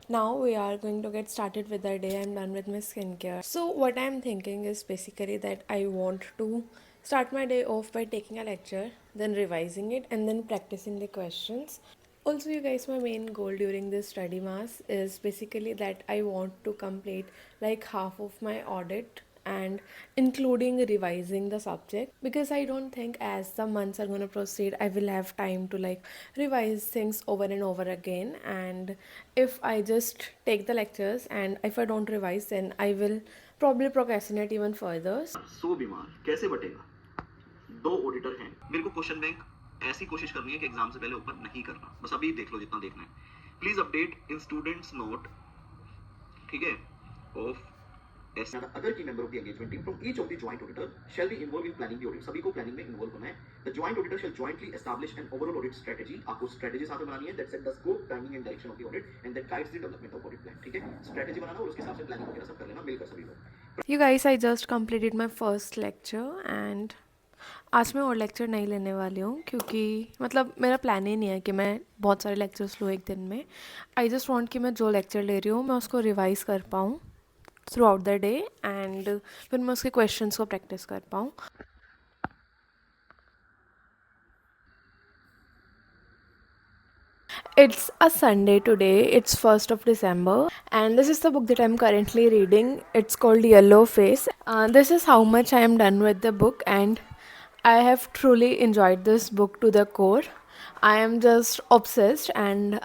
now we are going to get started with the day. I'm done with my skincare. So what I'm thinking is basically that I want to start my day off by taking a lecture, then revising it, and then practicing the questions. Also, you guys, my main goal during this study mass is basically that I want to complete like half of my audit and including revising the subject, because I don't think as the months are going to proceed I will have time to like revise things over and over again. And if I just take the lectures and if I don't revise, then I will probably procrastinate even further. सो बीमार कैसे बटेगा? दो auditor हैं, मेरे को question bank ऐसी कोशिश करनी है कि एग्जाम से पहले ओपन नहीं करना, बस अभी देख लो जितना देखना है। Please update in students note, ठीक है, of as the other key member of the engagement team from each of the joint auditor shall be involved in planning the audit। सभी को प्लानिंग में इन्वॉल्व होना है। The joint auditor shall jointly establish an overall audit strategy। आपको strategy साथ में बनानी है that set the scope, timing and direction of the audit and that guides the development of audit plan। ठीक है, स्ट्रेटेजी बनाना और उसके हिसाब से प्लानिंग वगैरह सब कर लेना मिलकर सभी लोग। You guys, I just completed my first lecture and आज मैं और लेक्चर नहीं लेने वाली हूँ, क्योंकि मतलब मेरा प्लान ही नहीं है कि मैं बहुत सारे लेक्चर्स लूँ एक दिन में। आई जस्ट वांट कि मैं जो लेक्चर ले रही हूँ मैं उसको रिवाइज़ कर पाऊँ through out the day and फिर मैं उसके क्वेश्चंस को प्रैक्टिस कर पाऊँ। It's a Sunday today, it's 1st of December, and this is the book that I'm currently reading. It's called Yellow Face. This is how much I am done with the book, and I have truly enjoyed this book to the core. I am just obsessed, and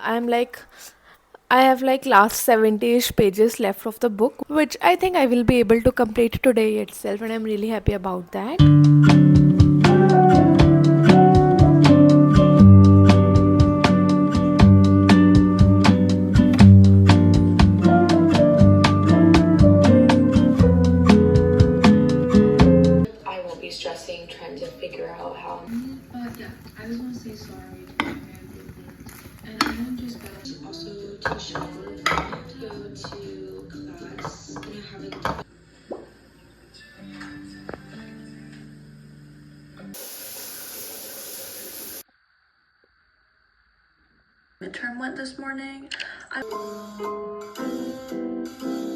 I have like last 70-ish pages left of the book, which I think I will be able to complete today itself, and I'm really happy about that. I won't be stressing trying to figure out how. But yeah, I just want to say sorry to everything. And I am just going also to shower, to go to class, and I haven't. Midterm went this morning.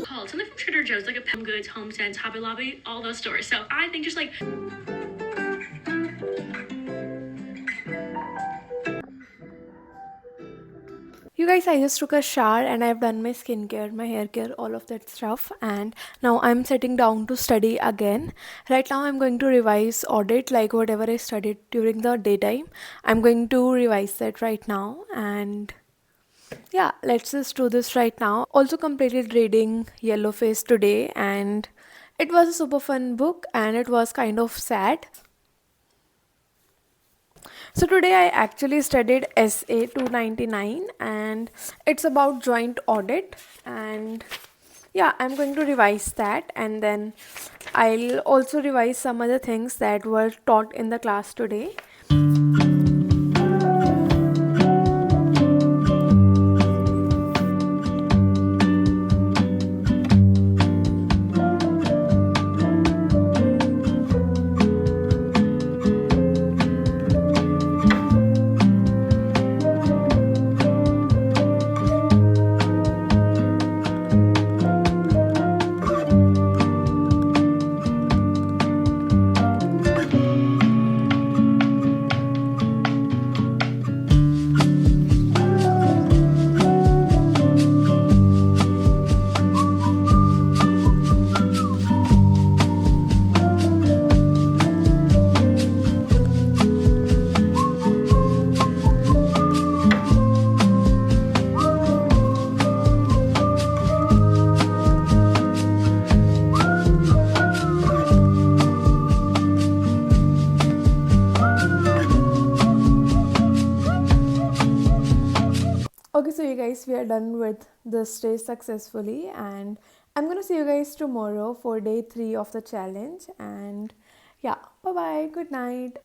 Called something from Trader Joe's, like a Home Goods, Home Sense, Hobby Lobby, all those stores. So I think just like You guys, I just took a shower and I've done my skincare, my hair care, all of that stuff, and now I'm sitting down to study again. Right now I'm going to revise audit, like whatever I studied during the daytime. I'm going to revise that right now, and yeah, let's just do this right now. Also completed reading Yellow Face today, and it was a super fun book and it was kind of sad. So today I actually studied SA 299 and it's about joint audit, and yeah, I'm going to revise that, and then I'll also revise some other things that were taught in the class today. Okay, so you guys, we are done with this day successfully, and I'm gonna see you guys tomorrow for day 3 of the challenge. And yeah, bye bye, good night.